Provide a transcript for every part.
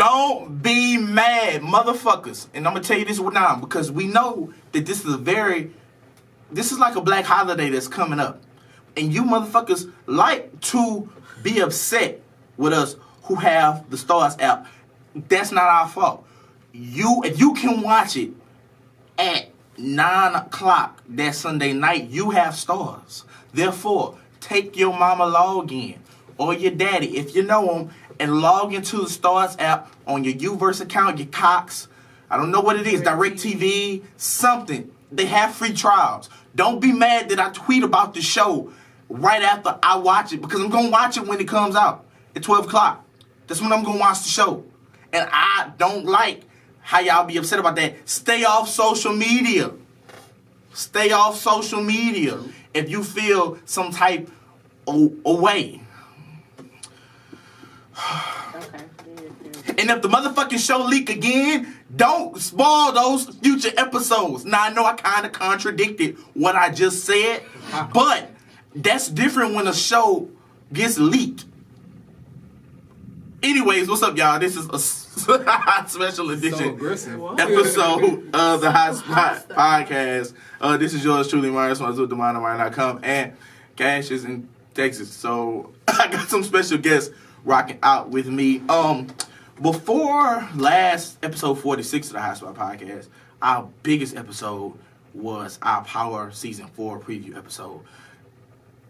Don't be mad, motherfuckers. And I'm going to tell you this now because we know that this is like a black holiday that's coming up. And you motherfuckers like to be upset with us who have the Starz app. That's not our fault. If you can watch it at 9 o'clock that Sunday night, you have Starz. Therefore, take your mama login or your daddy, if you know them, and log into the Starz app on your Uverse account, your Cox. I don't know what it is, DirecTV, something. They have free trials. Don't be mad that I tweet about the show right after I watch it, because I'm going to watch it when it comes out at 12 o'clock. That's when I'm going to watch the show. And I don't like how y'all be upset about that. Stay off social media. Stay off social media if you feel some type of way. Okay. And if the motherfucking show leak again, don't spoil those future episodes. Now, I know I kind of contradicted what I just said, but that's different when a show gets leaked. Anyways, what's up, y'all? This is a special edition episode of the Hot Spot Podcast. This is yours truly, Myers, with the MindOnMine.com, and Cash is in Texas. So I got some special guests rocking out with me. Before last episode 46 of the Hot Spot Podcast, our biggest episode was our Power Season 4 preview episode.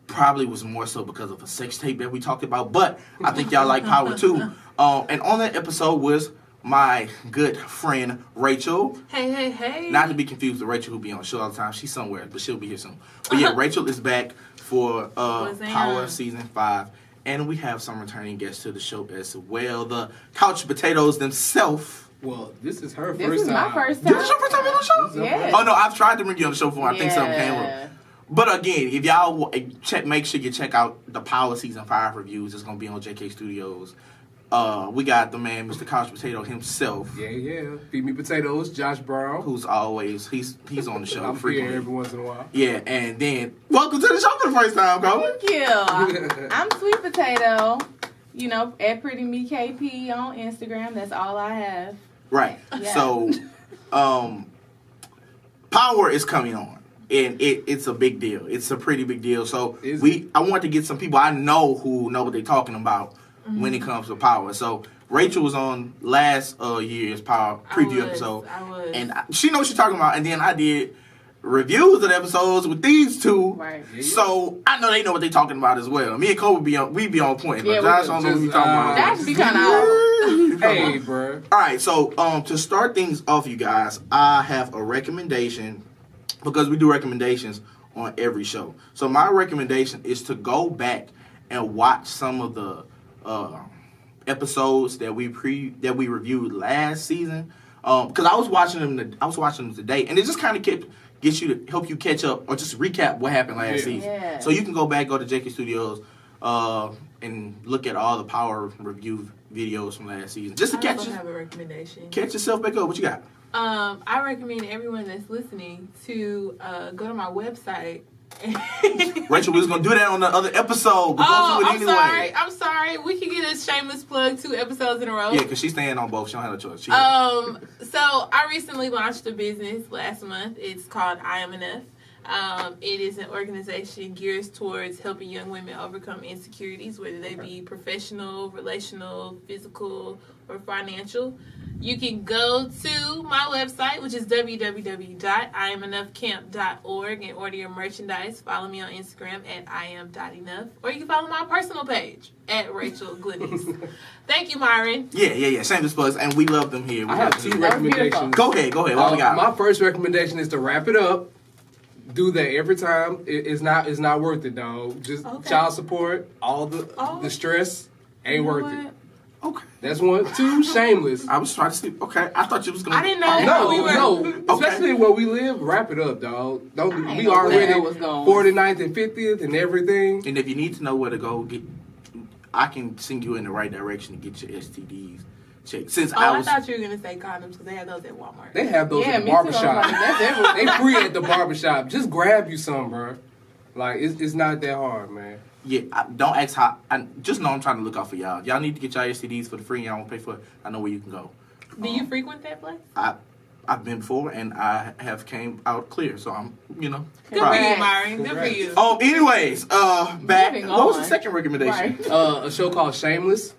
Probably was more so because of a sex tape that we talked about, but I think y'all like Power too. And on that episode was my good friend Rachel. Hey. Not to be confused with Rachel who be on the show all the time. She's somewhere, but she'll be here soon. But yeah, Rachel is back for Power Season 5. And we have some returning guests to the show as well. The Couch Potatoes themselves. Well, this is her This first is time. my first time. This is your first time on the show? Yeah. Oh, no, I've tried to bring you on the show before. I think something came up. But again, if y'all make sure you check out the Power Season 5 reviews. It's going to be on JK Studios. We got the man, Mr. Couch Potato himself. Yeah. Feed me potatoes, Josh Brown. Who's always, he's on the show. I'm frequently. here every once in a while. Yeah, and then, welcome to the show for the first time, bro. Thank you. I'm Sweet Potato. You know, at Pretty Me KP on Instagram. That's all I have. Right. Yeah. So, Power is coming on. And it's a big deal. It's a pretty big deal. So I want to get some people I know who know what they're talking about when it comes to Power. So Rachel was on last year's Power preview episode. I was. And she knows what she's talking about. And then I did reviews of the episodes with these two. Right. So I know they know what they're talking about as well. Me and Cole be on point. But Josh don't know what he's talking about. That should be kind of Hey, bro. All right. So to start things off, you guys, I have a recommendation. Because we do recommendations on every show. So my recommendation is to go back and watch some of the episodes that we reviewed last season. Because I was watching them today, and it just kind of gets you to help you catch up or just recap what happened last season. Yeah. So you can go to JK Studios and look at all the Power review videos from last season, just to have a recommendation. catch yourself back up. What you got? I recommend everyone that's listening to go to my website. Rachel, we was gonna do that on the other episode, but don't do it anyway. I'm sorry. We can get a shameless plug 2 episodes in a row. Yeah, because she's staying on both. She don't have a choice. So I recently launched a business last month. It's called I Am Enough. It is an organization geared towards helping young women overcome insecurities, whether they be professional, relational, physical, or financial. You can go to my website, which is www.IamEnoughCamp.org, and order your merchandise. Follow me on Instagram at Iam.enough, or you can follow my personal page at Rachel Gliddies. Thank you, Myron. Yeah. Shameless plugs, and we love them here. I have 2 recommendations. Go ahead. What we got? My first recommendation is to wrap it up. Do that every time. It's not worth it, dog. Just child support, all the stress ain't worth it. Okay. That's 1. 2, shameless. I was trying to sleep. Okay. I thought you was going to... I didn't know. No. Especially where we live, wrap it up, dog. We already 49th and 50th and everything. And if you need to know where to go, I can send you in the right direction to get your STDs checked. I thought you were going to say condoms because they have those at Walmart. They have those at the barbershop. They free at the barbershop. Just grab you some, bro. Like, it's not that hard, man. don't ask how. Just know I'm trying to look out for y'all. Y'all need to get y'all STDs for the free. Y'all won't pay for it. I know where you can go. Do you frequent that place? I've been before, and I have came out clear. So I'm, Good for you, Myron. Good for you. Anyways, back. What was the second recommendation? Right. A show called Shameless.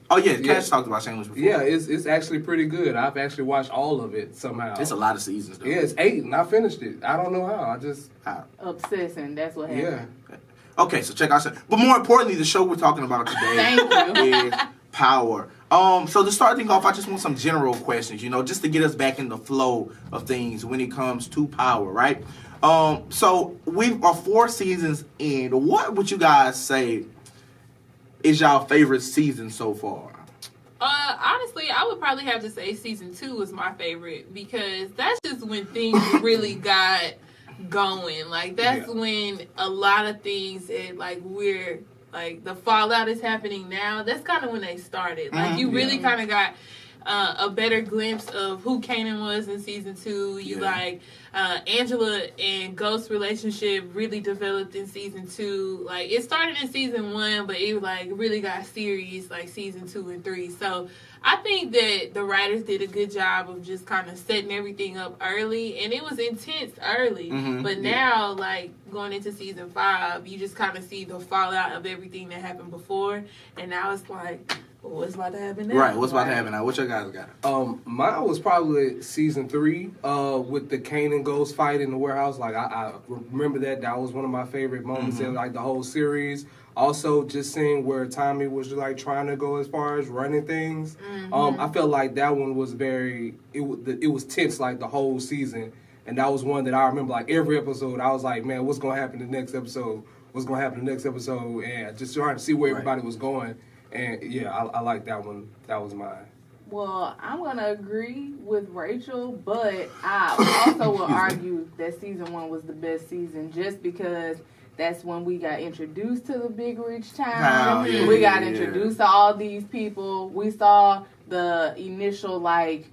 Oh yeah, Cash talked about Shameless before. Yeah, it's actually pretty good. I've actually watched all of it somehow. It's a lot of seasons though. Yeah, it's 8 and I finished it. I don't know how. I just obsessing. That's what happened. Yeah. Okay, so check out. But more importantly, the show we're talking about today is Power. So to start things off, I just want some general questions, just to get us back in the flow of things when it comes to Power, right? So we are 4 seasons in. What would you guys say is y'all favorite season so far? Honestly, I would probably have to say season 2 was my favorite because that's just when things really got going. Like that's when a lot of things the fallout is happening now. That's kind of when they started. Like you really kind of got a better glimpse of who Kanan was in season 2. Angela and Ghost's relationship really developed in season 2. Like it started in season 1, but it really got serious like season 2 and 3. So I think that the writers did a good job of just kind of setting everything up early, and it was intense early. But now, like going into season 5, you just kind of see the fallout of everything that happened before, and now it's like, what's about to happen now? Right, what's about to happen now? What you guys got? Mine was probably season 3, with the Kane and Ghost fight in the warehouse. Like I remember that. That was one of my favorite moments in like the whole series. Also, just seeing where Tommy was like trying to go as far as running things. I felt like that one was it was tense like the whole season, and that was one that I remember like every episode. I was like, man, what's gonna happen the next episode? What's gonna happen the next episode? And just trying to see where everybody was going. And yeah, I like that one. That was mine. Well, I'm going to agree with Rachel, but I also will argue that season 1 was the best season just because that's when we got introduced to the big rich town. We got introduced to all these people. We saw the initial, setups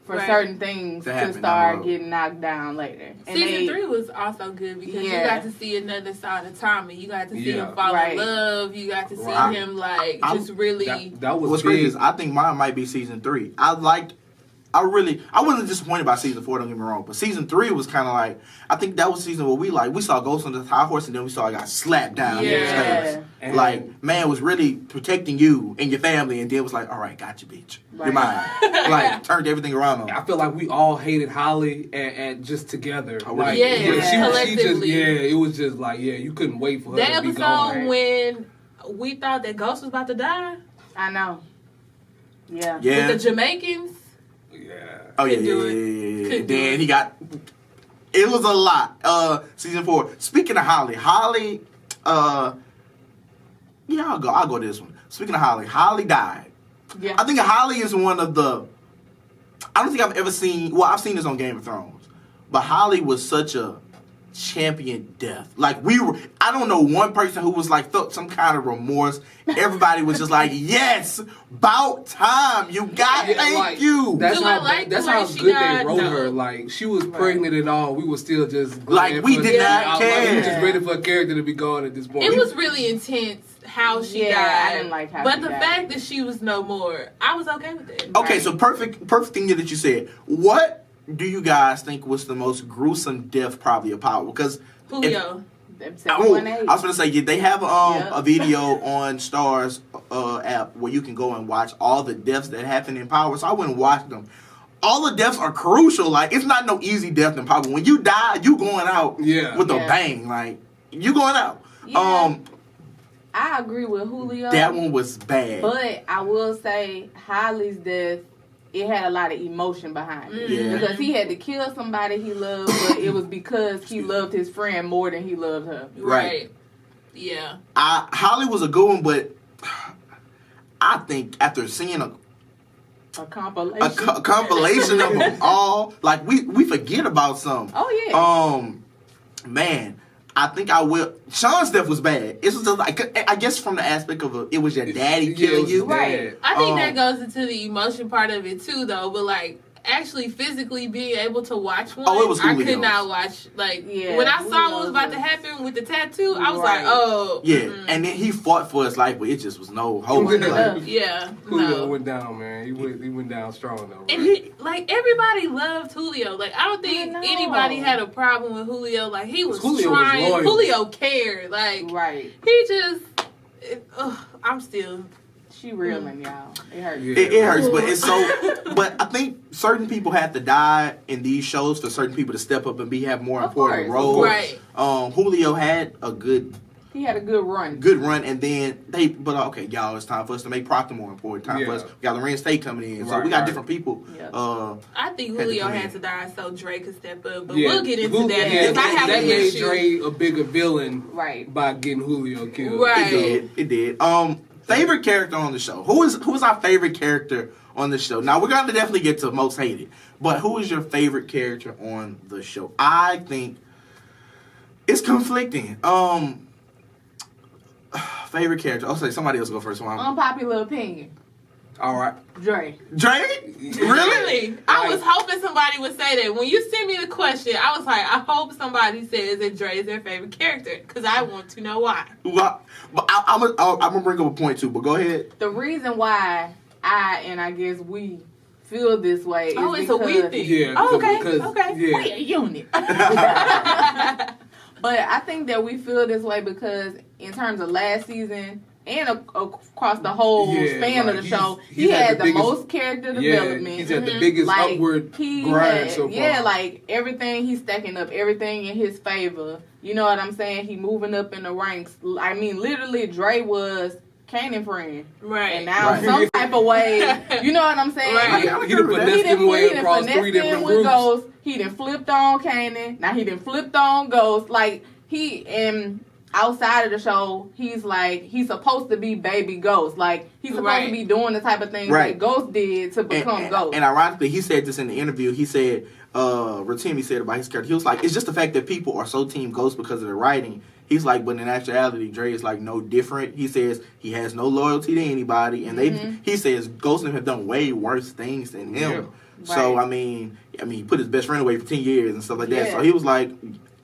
for certain things to start getting knocked down later. And season 3 was also good because you got to see another side of Tommy. You got to see him fall in love. You got to see him just really. That was what's crazy is I think mine might be season 3. I wasn't disappointed by season 4, don't get me wrong, but season 3 was kind of like, I think that was the season where we saw Ghost on the high horse, and then we saw it got slapped down. Like, man was really protecting you and your family, and then was like, all right, got you, bitch. You're mine. Turned everything around on. I feel like we all hated Holly and just together. Collectively. It was just like, you couldn't wait for her to be gone. That episode when we thought that Ghost was about to die. I know. Yeah. With the Jamaicans. Yeah. Oh, yeah. Then he got... It was a lot. Season 4. Speaking of Holly, I'll go to this one. Speaking of Holly died. Yeah. I think Holly is one of the... I don't think I've ever seen... Well, I've seen this on Game of Thrones. But Holly was such a champion death. Like, I don't know one person who was like, felt some kind of remorse. Everybody was just like, yes, about time. You got thank you. That's how good they wrote her. Like, she was pregnant and all. We were still just like, we did not care. Like, we were just ready for a character to be gone at this point. It was really intense how she died. I didn't like how But the fact that she was no more, I was okay with it. Okay, so perfect thing that you said. What do you guys think was the most gruesome death probably of Power? Because Julio. I was going to say, they have a video on Starz app where you can go and watch all the deaths that happen in Power. So I went and watched them. All the deaths are crucial. Like, it's not no easy death in Power. When you die, you going out with a bang. Like, you going out. Yeah. I agree with Julio. That one was bad. But I will say Holly's death, it had a lot of emotion behind it. Yeah. Because he had to kill somebody he loved, but it was because he loved his friend more than he loved her. Right. Yeah. Holly was a good one, but I think after seeing a compilation of them all, like we forget about some. Oh yeah. Man, I think I will. Sean's death was bad. It was just like, I guess from the aspect of it was your daddy killing you. Right. I think that goes into the emotion part of it too, though. But like, actually physically being able to watch one, Oh, it was I Julio. could not watch. Like, Yeah, when I saw what was Julio about to was- happen with the tattoo, I was Right. like, oh. Yeah, mm-mm. and then he fought for his life, but it just was no hope. wasn't Like, enough. Yeah, Julio no. went down, man. He went down strong though. And Right? like everybody loved Julio. Like I don't think I know. anybody had a problem with Julio. Like he was Julio was trying. loyal. Julio cared. Like Right. he just. I'm still. She reeling, y'all. It hurts. Yeah. it hurts, but it's so. But I think certain people have to die in these shows for certain people to step up and have more Of important course, roles. Right. Julio had a good He had a good run. run, and then but okay, y'all, it's time for us to make Proctor more important. Time for Yeah. us. We got Lorenz Tate coming in, so Right, we got right. different people. Yeah. I think Had to Julio come had in. to die so Dre could step up. But Yeah. we'll get into that Yeah, because I have that an made issue. Dre a bigger villain Right. by getting Julio killed. Right. It did. Favorite character on the show. Who is our favorite character on the show? Now we're gonna definitely get to most hated, but who is your favorite character on the show? I think it's conflicting. Favorite character. I'll say somebody else go first. Unpopular opinion. All right. Dre. Dre? Really? Really? I was hoping somebody would say that. When you sent me the question, I was like, I hope somebody says that Dre is their favorite character because I want to know why. Well, but I'm gonna bring up a point too. But go ahead. The reason why I guess we feel this way is Oh, it's a because we thing. Yeah. Oh, okay. because- Okay. Yeah. we a unit. But I think that we feel this way because in terms of last season and across the whole Yeah, span like, of the show, he's he had the biggest- most character Yeah, development. he's at the biggest Like, upward he grind had- so far. Yeah, like everything he's stacking up, everything in his favor. You know what I'm saying? He moving up in the ranks. I mean, literally, Dre was Kanan friend. Right. And now Right. some type of way, you know what I'm saying? Right. He done finessed him way across finessed 3 him different with groups. Ghost. He done flipped on Kanan. Now he done flipped on Ghost. Like and outside of the show, he's supposed to be baby Ghost. Like he's supposed Right. to be doing the type of things Right. that Ghost did to become Ghost. And ironically, he said this in the interview. He said, Rotimi said about his character, he was like, it's just the fact that people are so Team Ghost because of the writing. He's like, but in actuality, Dre is like no different. He says he has no loyalty to anybody, and he says Ghost and him have done way worse things than him. Yeah. So Right. I mean, he put his best friend away for 10 years and stuff like that. Yeah. So he was like,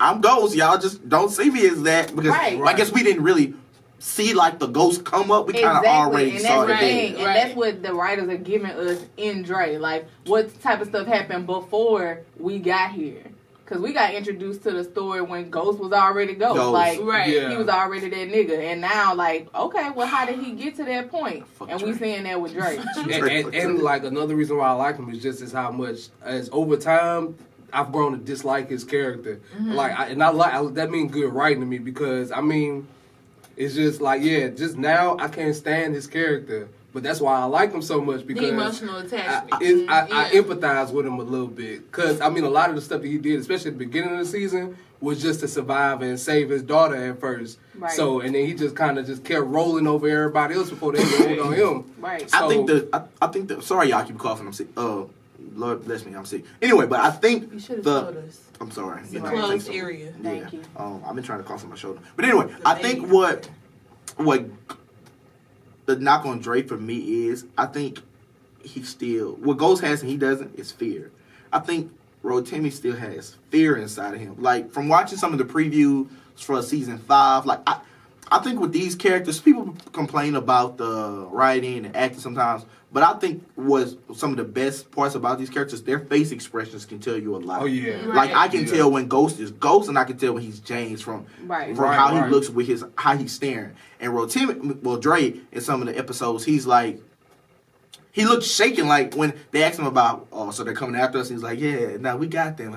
I'm Ghost, y'all just don't see me as that because Right. I guess we didn't really see like the Ghost come up. We kind of already and saw that's it the there. thing, and Right. that's what the writers are giving us in Dre. Like, what type of stuff happened before we got here? Because we got introduced to the story when Ghost was already Ghost. Ghost. Like, Right. Yeah. he was already that nigga. And now, like, okay, well, how did he get to that point? Fuck And we Dre. seeing that with Drake. And like another reason why I like him is just as how much as over time I've grown to dislike his character. Like that means good writing to me because I mean it's just like just now I can't stand his character, but that's why I like him so much because The emotional attachment. I empathize with him a little bit because I mean a lot of the stuff that he did, especially at the beginning of the season, was just to survive and save his daughter at first. Right. So and then he just kind of just kept rolling over everybody else before they rolled on him. Right. So- I think the sorry y'all keep coughing. I'm sick. Lord bless me, I'm sick. Anyway, but I think You should have the told us. I'm sorry. It's a I closed think so. area. Thank Yeah. you. I've been trying to cough on my shoulder. But anyway, I think what the knock on Drake for me is I think he still what Ghost has and he doesn't is fear. I think Rotimi still has fear inside of him. Like from watching some of the previews for season 5, like I think with these characters, people complain about the writing and acting sometimes, but I think was some of the best parts about these characters, their face expressions can tell you a lot. Oh yeah. Right. Like I can Yeah. tell when Ghost is Ghost, and I can tell when he's James from Right. how Right. he looks with how he's staring. And Dre in some of the episodes, he's like. He looked shaking, like when they asked him about, so they're coming after us. He's like, yeah, no, we got them.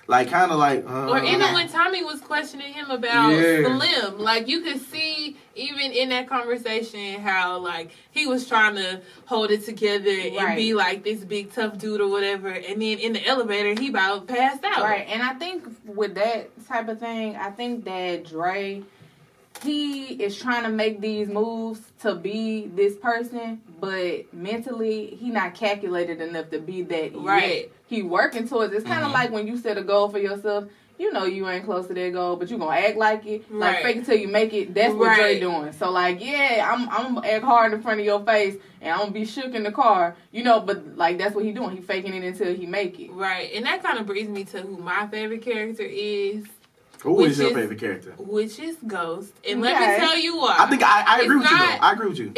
Like, kind of like. Or even when Tommy was questioning him about Yeah. Slim, like you could see even in that conversation how like he was trying to hold it together and Right. be like this big tough dude or whatever, and then in the elevator he about passed out. Right, and I think with that type of thing, I think that Dre, he is trying to make these moves to be this person, but mentally he not calculated enough to be that Right. yet. He working towards it. It's kind of like when you set a goal for yourself you know you ain't close to that goal, but you gonna act like it. Like, Right. fake it till you make it. That's what Dre Right. doing. So, like, yeah, I'm gonna act hard in front of your face, and I'm gonna be shook in the car, you know, but, like, that's what he doing. He faking it until he make it. Right, and that kind of brings me to who my favorite character is, Who Which is your is- favorite character? which is Ghost. And let Okay. me tell you why. I think I agree with It's you though. not- I agree with you.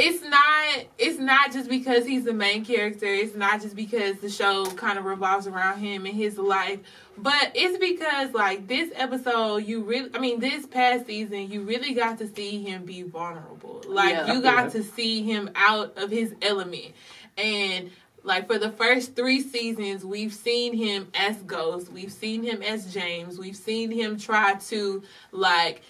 It's not just because he's the main character. It's not just because the show kind of revolves around him and his life. But it's because, like, this episode, this past season, you really got to see him be vulnerable. Like, Yeah. you got to see him out of his element. And, like, for the first 3 seasons, we've seen him as Ghost. We've seen him as James. We've seen him try to, like,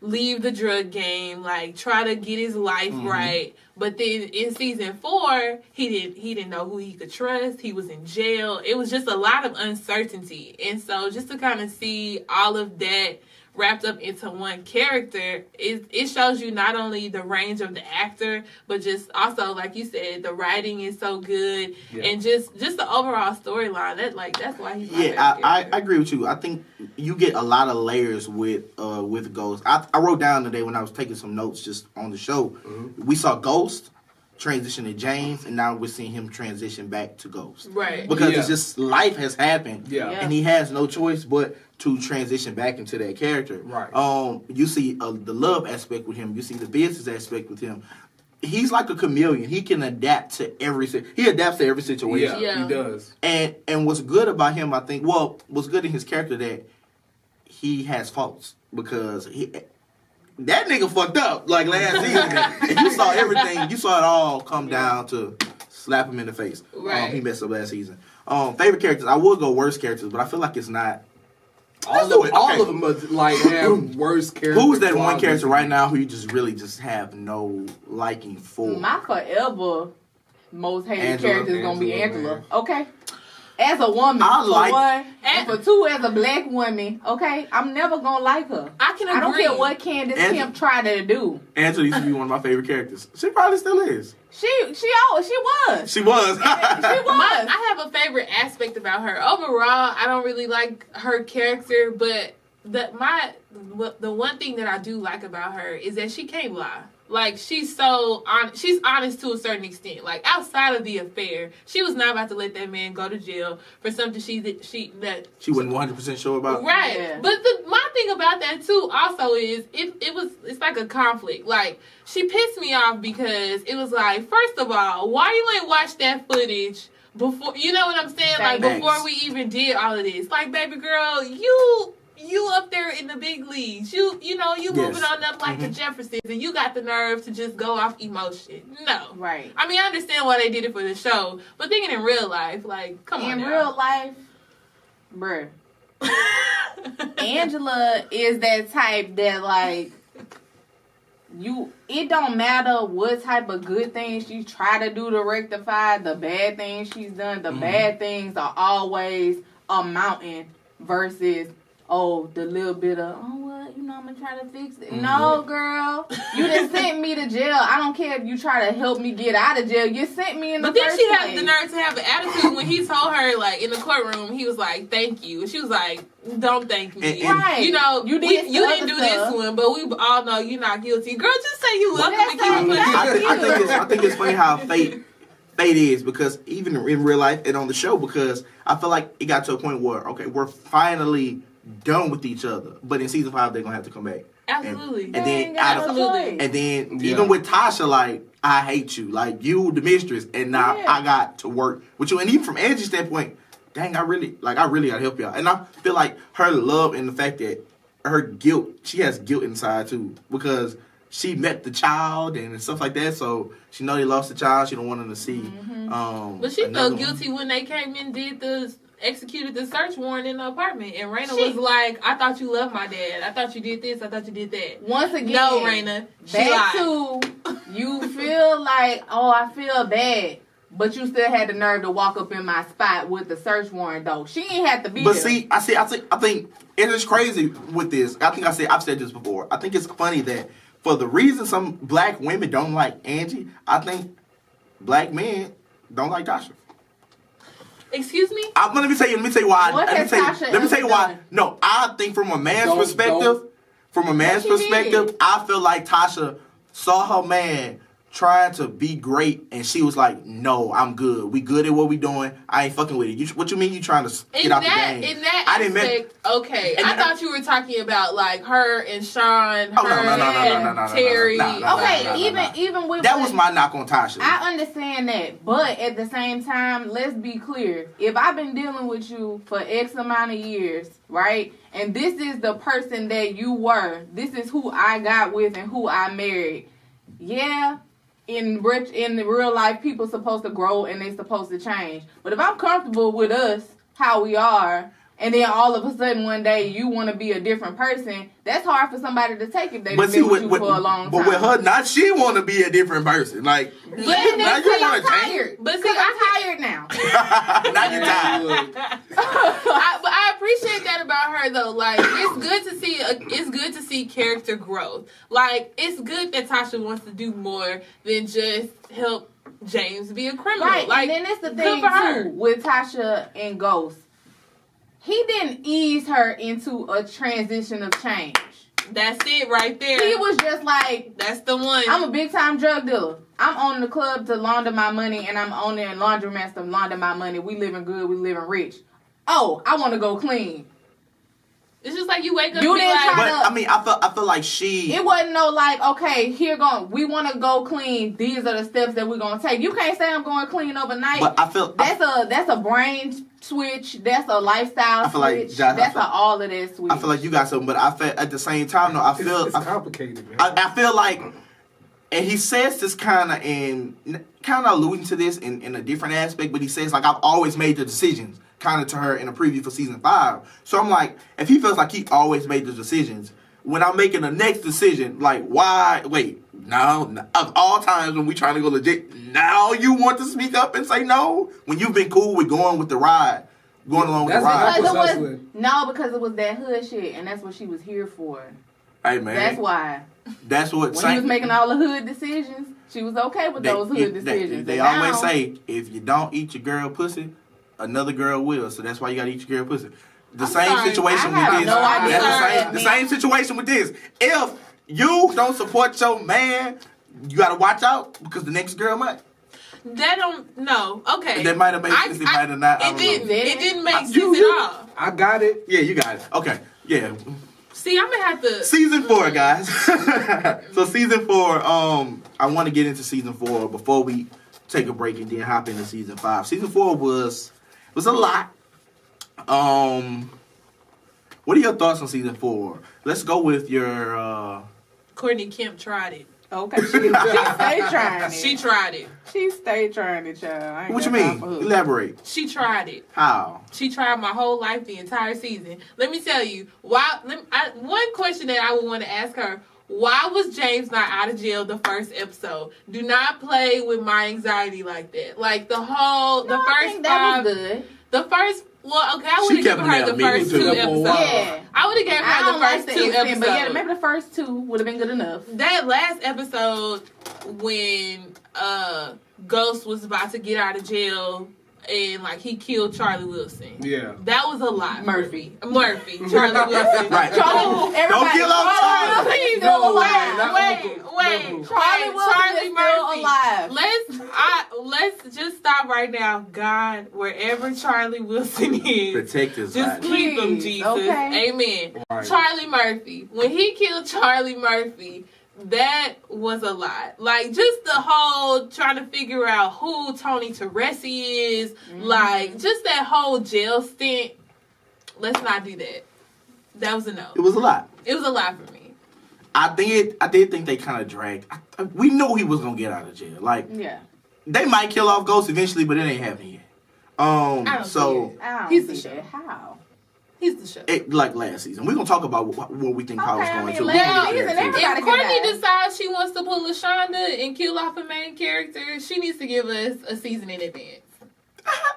leave the drug game, like, try to get his life right. But then in season 4, he didn't know who he could trust. He was in jail. It was just a lot of uncertainty. And so just to kind of see all of that wrapped up into one character, it shows you not only the range of the actor, but just also, like you said, the writing is so good, and just the overall storyline. That's why he's my favorite I character. agree with you. I think you get a lot of layers with Ghost. I wrote down today when I was taking some notes just on the show. We saw Ghost transition to James, and now we're seeing him transition back to Ghost. Right. Because Yeah. it's just life has happened, Yeah. and he has no choice but to transition back into that character. Right. You see the love aspect with him. You see the business aspect with him. He's like a chameleon. He can adapt to every situation. Yeah. He does. And what's good about him, I think, what's good in his character that he has faults because that nigga fucked up like last season. And you saw everything. You saw it all come down to slap him in the face. Right. He messed up last season. Favorite characters, I would go worst characters, but I feel like it's not. All of them are, like, have worse characters. Who's that one character right now who you just really just have no liking for? My forever most hated Angela. character is gonna be Angela, Angela. man. Okay. As a woman, I for like- one, and for 2, as a black woman, okay, I'm never gonna like her. I can agree. I don't care what Candace Angela- Kemp tried to do. Angela used to be one of my favorite characters. She probably still is. She was. She was. She was. I have a favorite aspect about her. Overall, I don't really like her character, but the one thing that I do like about her is that she can't lie. Like, she's honest to a certain extent. Like, outside of the affair, she was not about to let that man go to jail for something she wasn't 100% sure about. Right. Yeah. But my thing about that too also is it's like a conflict. Like, she pissed me off because it was like, first of all, why you ain't watched that footage before, you know what I'm saying? Like, Thanks. before we even did all of this. Like, baby girl, you up there in the big leagues. You moving on up like the Jeffersons, and you got the nerve to just go off emotion. No. Right. I mean, I understand why they did it for the show, but thinking in real life, like, come on In now. real life, bruh, Angela is that type that, like, it don't matter what type of good things she try to do to rectify the bad things she's done. The bad things are always a mountain versus, the little bit of, I'm gonna try to fix it. No, girl, you just sent me to jail. I don't care if you try to help me get out of jail. You sent me in the But then first she place. had the nerve to have an attitude when he told her, like, in the courtroom, he was like, thank you. And she was like, don't thank me. And- Right. You know, You you did didn't some do other this stuff. one, but we all know you're not guilty. Girl, just say you love him and that's keep it how pushing. you I think it's funny how fate is, because even in real life and on the show, because I feel like it got to a point where, okay, we're finally done with each other, but in season 5 they're gonna have to come back. Absolutely. And then got no Absolutely. choice. And then Yeah. even with Tasha, like, I hate you, like, you the mistress, and now Yeah. I got to work with you. And even from Angie's standpoint, dang, I really gotta help y'all. And I feel like her love and the fact that her guilt, she has guilt inside too, because she met the child and stuff like that, so she know they lost the child. She don't want them to see. But she another felt one. guilty when they came and executed the search warrant in the apartment. And Raina She- was like, I thought you loved my dad. I thought you did this. I thought you did that. Once again, No, Raina. She back lied. to you feel like, I feel bad, but you still had the nerve to walk up in my spot with the search warrant, though. She ain't have to be But there. see, I think it is crazy with this. I've said this before. I think it's funny that for the reason some black women don't like Angie, I think black men don't like Tasha. Excuse me? Let me tell you why. What has Tasha Let me tell you ever why. done? No, I think from a man's perspective, What she did? I feel like Tasha saw her man trying to be great, and she was like, "No, I'm good. We good at what we doing. I ain't fucking with it. What you mean you trying to get out the game?" In that I didn't aspect, okay. And I thought you were talking about like her and Sean, Oh, her and Terry. Okay, even with that was my knock on Tasha. I understand that, but at the same time, let's be clear. If I've been dealing with you for X amount of years, right, and this is the person that you were, this is who I got with and who I married. Yeah, in the real life, people supposed to grow and they supposed to change. But if I'm comfortable with us, how we are, and then all of a sudden one day you want to be a different person, that's hard for somebody to take if they've been with you for a long time. But with her, not she want to be a different person. Like, But now you want to change. tired. But see, I'm tired now. Now you're tired. But I appreciate that about her though. Like it's good to see character growth. Like it's good that Tasha wants to do more than just help James be a criminal. Right, like, and then it's the good thing for her. too with Tasha and Ghost. He didn't ease her into a transition of change. That's it right there. He was just like, That's the one. I'm a big time drug dealer. I'm owning the club to launder my money, and I'm owning laundromats to launder my money. We living good. We living rich. Oh, I want to go clean. It's just like you wake up You and be didn't like, try But I mean, I feel like she. It wasn't no like, okay, we want to go clean. These are the steps that we're gonna take. You can't say I'm going clean overnight. But I feel that's a brain switch. That's a lifestyle I feel like switch. Josh, That's all of that switch. I feel like you got something, but I feel at the same time though. It's complicated, man. I feel like, and he says this kind of alluding to this in a different aspect, but he says like I've always made the decisions, kind of to her in a preview for season 5. So I'm like, if he feels like he always made the decisions, when I'm making the next decision, like why? Wait, no, of all times when we trying to go legit, now you want to speak up and say no when you've been cool with going with the ride, going along with the ride. Because it was that hood shit, and that's what she was here for. Hey man, That's why. That's what. When he was making all the hood decisions, she was okay with those hood decisions. They always say if you don't eat your girl pussy, another girl will. So that's why you gotta eat your girl pussy. The same situation with this. That's the same situation with this. If you don't support your man, you gotta watch out because the next girl might. that don't no. Okay. That might have made sense. It might have not. It didn't make sense you- at all. I got it. Yeah, you got it. Okay. Yeah. See, I'm gonna have to. Season 4, guys. So season 4. I want to get into season 4 before we take a break and then hop into season 5. Season 4 was a lot. What are your thoughts on season 4? Let's go with your. Courtney Kemp tried it. Okay, she stayed trying it. She tried it. She stayed trying it, child. I ain't What you got time mean? for her. Elaborate. She tried it. How? She tried my whole life, the entire season. Let me tell you, one question that I would want to ask her, why was James not out of jail the first episode? Do not play with my anxiety like that. Like the I first think that 5, was good. the first, well, okay, I would have given her the first 2 episodes. Yeah. I would have given I her don't the like first the 2 extent, episodes. but yeah, maybe the first 2 would have been good enough. That last episode when Ghost was about to get out of jail and like he killed Charlie Wilson. Yeah. That was a lot. Murphy, Charlie Wilson. Right. Charlie, Don't kill off Charlie. Wilson's still alive. Wait. Charlie Wilson is still alive. Let's just stop right now. God, wherever Charlie Wilson is, Protect his just life. keep him, Please, Jesus. okay. Amen. Right. Charlie Murphy. When he killed Charlie Murphy, that was a lot. Like, just the whole trying to figure out who Tony Teresi is. Mm-hmm. Like, just that whole jail stint. Let's not do that. That was a no. It was a lot. It was a lot for me. I did think they kind of dragged. We knew he was gonna get out of jail. Like Yeah. they might kill off Ghost eventually, but it ain't happening yet. I don't So see it. I don't He's the see show. that. How? He's the show. like last season, we're gonna talk about what we think Power's Okay, I going mean, to. last We'll get season, there, too. everybody- If Courtney die. decides she wants to pull LaShonda and kill off a main character, she needs to give us a season in advance.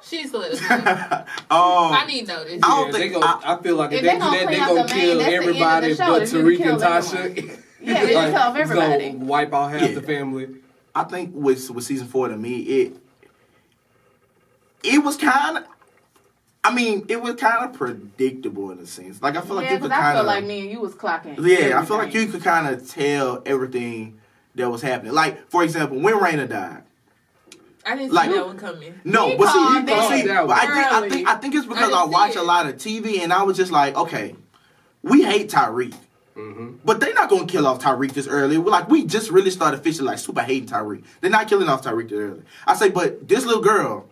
She needs to let us know. I need notice. I don't Yeah, think- I feel like if If they they do gonna that, clean they up gonna the main, kill that's the end of the everybody show. but They Tariq kill and Tasha. everyone. Yeah, they just kill off It's everybody. gonna wipe out half Yeah. the family. I think with season 4 to me, it was kind of. I mean, it was kind of predictable in a sense. Like I feel like you could I kind feel of like me and you was clocking. Yeah, I feel like you could kind of tell everything that was happening. Like, for example, when Raina died. I didn't Like- see that one coming. No, He but called see, that but early. I think it's because I I didn't watch see a it. lot of TV and I was just like, okay, we hate Tyreek. But they're not gonna kill off Tyreek this early. We just really started officially like super hating Tyreek. They're not killing off Tyreek this early. I say, but this little girl,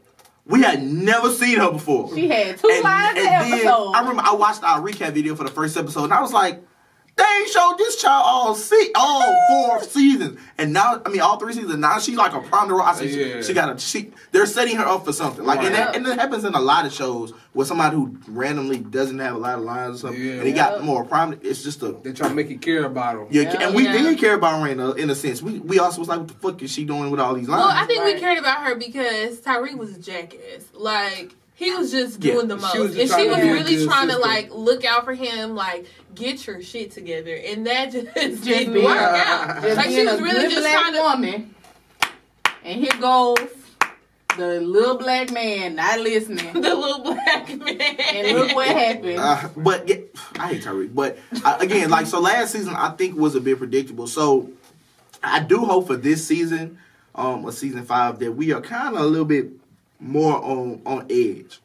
we had never seen her before. She had 2 lines an episode. I remember I watched our recap video for the first episode and I was like, they ain't showed this child all 4 seasons, and now all 3 seasons. Now she's like a prominent role. I said they're setting her up for something. Like and it happens in a lot of shows where somebody who randomly doesn't have a lot of lines or something, and they got more prominent. It's just They try to make you care about them. Yeah, and we did care about Raina in a sense. We also was like, what the fuck is she doing with all these lines? Well, I think we cared about her because Tyreek was a jackass. Like, he was just doing the most. She was And just she trying was to be a really good trying to, sister. like, look out for him, like, get your shit together. And that just didn't being- work out. Just Like, she being was a really good just black trying to... woman. And here goes the little black man not listening. The little black man. And look what happened. But yeah, I hate Tyreek. But again, so last season I think was a bit predictable. So I do hope for this season, of season 5, that we are kind of a little bit more on edge.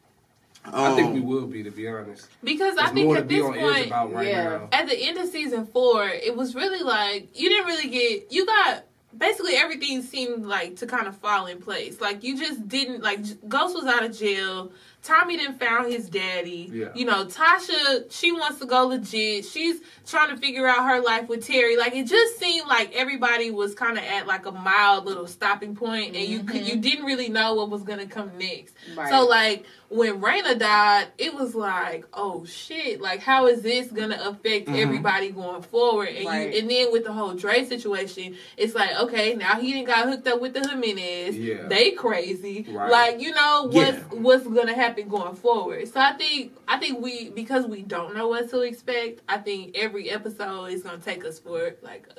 I think we will be, to be honest. Because There's I think more to at be this on edge point, about right now. at the end of season 4, it was really like, you didn't really get... You got... Basically, everything seemed like to kind of fall in place. Like, you just didn't... Like, Ghost was out of jail. Tommy didn't found his daddy. Yeah. You know, Tasha, she wants to go legit. She's trying to figure out her life with Terry. Like, it just seemed like everybody was kind of at, like, a mild little stopping point, and you didn't really know what was going to come next. Right. So, like, when Raina died, it was like, oh, shit. Like, how is this going to affect everybody going forward? And Right. and then with the whole Dre situation, it's like, okay, now he done got hooked up with the Jimenez. Yeah. They crazy. Right. Like, you know, what's going to happen going forward. So I think we, because we don't know what to expect, I think every episode is going to take us for, like,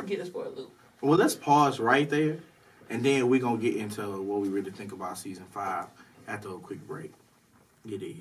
get us for a loop. Well, let's pause right there, and then we're going to get into what we really think about season 5 after a quick break. Get it.